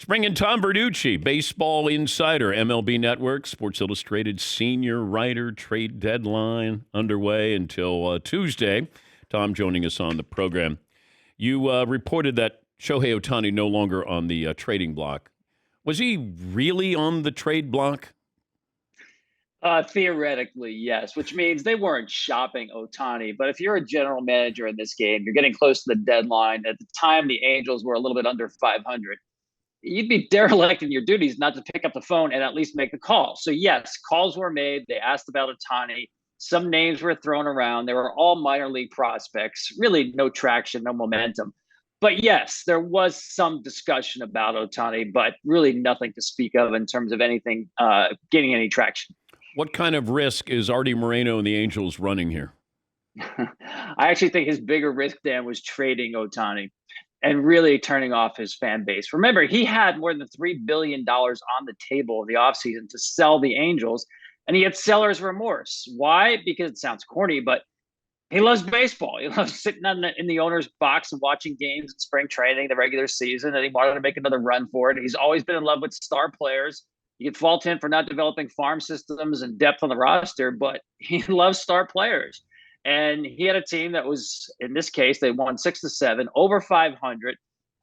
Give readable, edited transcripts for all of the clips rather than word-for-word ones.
Bringing Tom Verducci, baseball insider, MLB Network, Sports Illustrated senior writer, trade deadline underway until Tuesday. Tom joining us on the program. You reported that Shohei Ohtani no longer on the trading block. Was he really on the trade block? Theoretically, yes, which means they weren't shopping Ohtani. But if you're a general manager in this game, you're getting close to the deadline. At the time, the Angels were a little bit under 500. You'd be derelict in your duties not to pick up the phone and at least make the call. So yes, calls were made. They asked about Ohtani. Some names were thrown around. They were all minor league prospects. Really no traction, no momentum. But yes, there was some discussion about Ohtani, but really nothing to speak of in terms of anything gaining any traction. What kind of risk is Artie Moreno and the Angels running here? I actually think his bigger risk, Dan, was trading Ohtani and really turning off his fan base. Remember, he had more than $3 billion on the table in the offseason to sell the Angels, and he had seller's remorse. Why? Because it sounds corny, but he loves baseball. He loves sitting in the owner's box and watching games in spring training, the regular season, and he wanted to make another run for it. He's always been in love with star players. You can fault him for not developing farm systems and depth on the roster, but he loves star players. And he had a team that was, in this case, they won 6 to 7, over 500.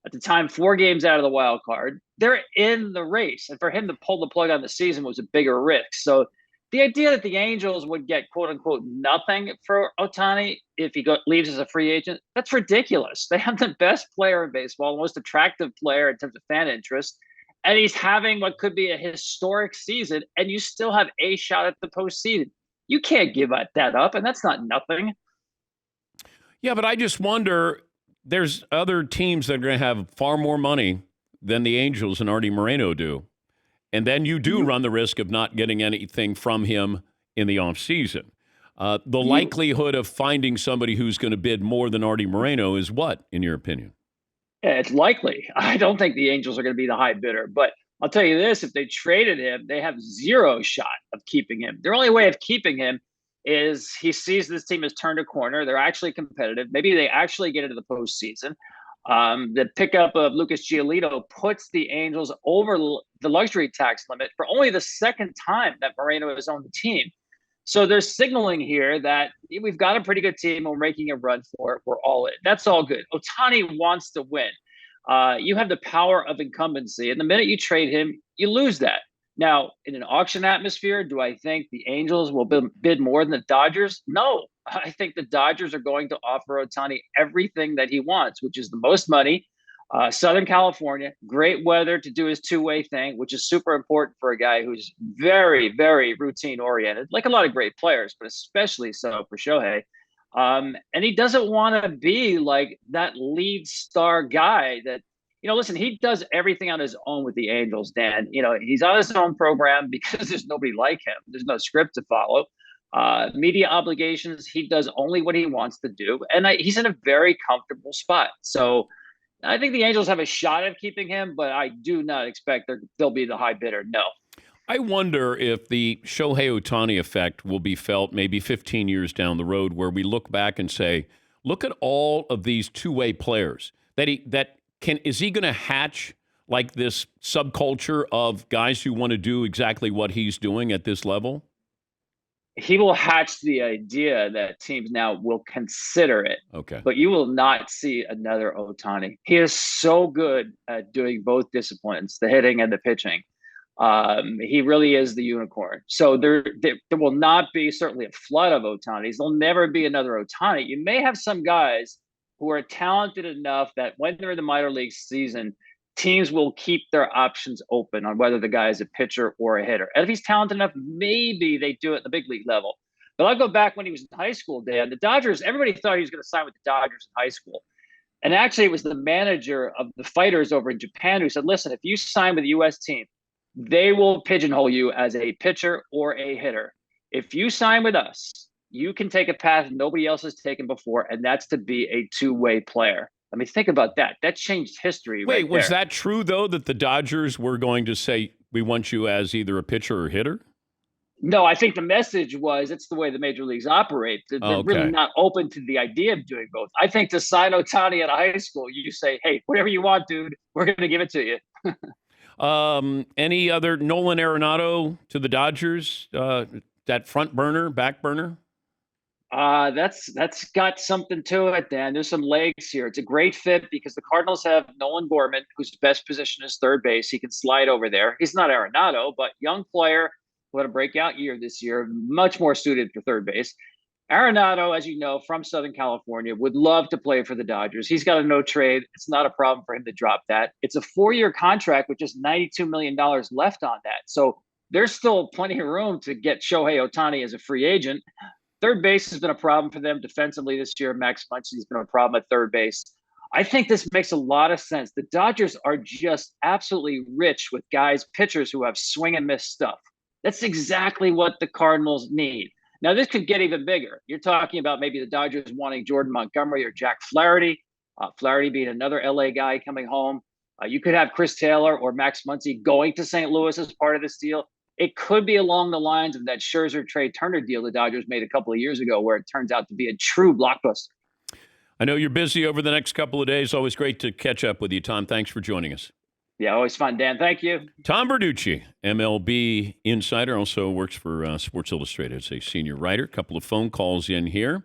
At the time, 4 games out of the wild card. They're in the race. And for him to pull the plug on the season was a bigger risk. So the idea that the Angels would get, quote unquote, nothing for Ohtani if he leaves as a free agent, that's ridiculous. They have the best player in baseball, the most attractive player in terms of fan interest. And he's having what could be a historic season, and you still have a shot at the postseason. You can't give that up, and that's not nothing. Yeah, but I just wonder, there's other teams that are going to have far more money than the Angels and Artie Moreno do. And then you do run the risk of not getting anything from him in the offseason. The likelihood of finding somebody who's going to bid more than Artie Moreno is what, in your opinion? Yeah, it's likely. I don't think the Angels are going to be the high bidder, but I'll tell you this, if they traded him, they have zero shot of keeping him. Their only way of keeping him is he sees this team has turned a corner. They're actually competitive. Maybe they actually get into the postseason. The pickup of Lucas Giolito puts the Angels over the luxury tax limit for only the second time that Moreno has owned the team. So they're signaling here that we've got a pretty good team. We're making a run for it. We're all in. That's all good. Ohtani wants to win. You have the power of incumbency. And the minute you trade him, you lose that. Now, in an auction atmosphere, do I think the Angels will bid more than the Dodgers? No. I think the Dodgers are going to offer Ohtani everything that he wants, which is the most money. Southern California, great weather to do his two-way thing, which is super important for a guy who's very, very routine-oriented, like a lot of great players, but especially so for Shohei. And he doesn't want to be like that lead star guy that, listen, he does everything on his own with the Angels, Dan. He's on his own program because there's nobody like him. There's no script to follow. Media obligations, he does only what he wants to do. And he's in a very comfortable spot. So I think the Angels have a shot at keeping him, but I do not expect they'll be the high bidder. No. I wonder if the Shohei Ohtani effect will be felt maybe 15 years down the road, where we look back and say, look at all of these two-way players. Is he going to hatch like this subculture of guys who want to do exactly what he's doing at this level? He will hatch the idea that teams now will consider it. Okay. But you will not see another Ohtani. He is so good at doing both disciplines, the hitting and the pitching. He really is the unicorn. So there will not be certainly a flood of Ohtanis. There'll never be another Ohtani. You may have some guys who are talented enough that when they're in the minor league season, teams will keep their options open on whether the guy is a pitcher or a hitter. And if he's talented enough, maybe they do it at the big league level. But I'll go back when he was in high school, Dan. The Dodgers, everybody thought he was going to sign with the Dodgers in high school. And actually, it was the manager of the Fighters over in Japan who said, listen, if you sign with a U.S. team, they will pigeonhole you as a pitcher or a hitter. If you sign with us, you can take a path nobody else has taken before, and that's to be a two-way player. I mean, think about that. That changed history. Wait, right was there. that true, though, that the Dodgers were going to say, we want you as either a pitcher or hitter? No, I think the message was it's the way the major leagues operate. They're really not open to the idea of doing both. I think to sign Ohtani out of high school, you say, hey, whatever you want, dude, we're going to give it to you. Any other Nolan Arenado to the Dodgers? That front burner, back burner? That's got something to it, Dan. There's some legs here. It's a great fit because the Cardinals have Nolan Gorman, whose best position is third base. He can slide over there. He's not Arenado, but young player who had a breakout year this year, much more suited for third base. Arenado, as you know, from Southern California, would love to play for the Dodgers. He's got a no trade. It's not a problem for him to drop that. It's a 4-year contract with just $92 million left on that. So there's still plenty of room to get Shohei Ohtani as a free agent. Third base has been a problem for them defensively this year. Max Muncy's been a problem at third base. I think this makes a lot of sense. The Dodgers are just absolutely rich with guys, pitchers who have swing and miss stuff. That's exactly what the Cardinals need. Now, this could get even bigger. You're talking about maybe the Dodgers wanting Jordan Montgomery or Jack Flaherty, Flaherty being another LA guy coming home. You could have Chris Taylor or Max Muncy going to St. Louis as part of this deal. It could be along the lines of that Scherzer Trey Turner deal the Dodgers made a couple of years ago, where it turns out to be a true blockbuster. I know you're busy over the next couple of days. Always great to catch up with you, Tom. Thanks for joining us. Yeah, always fun, Dan. Thank you. Tom Verducci, MLB insider, also works for Sports Illustrated as a senior writer. A couple of phone calls in here.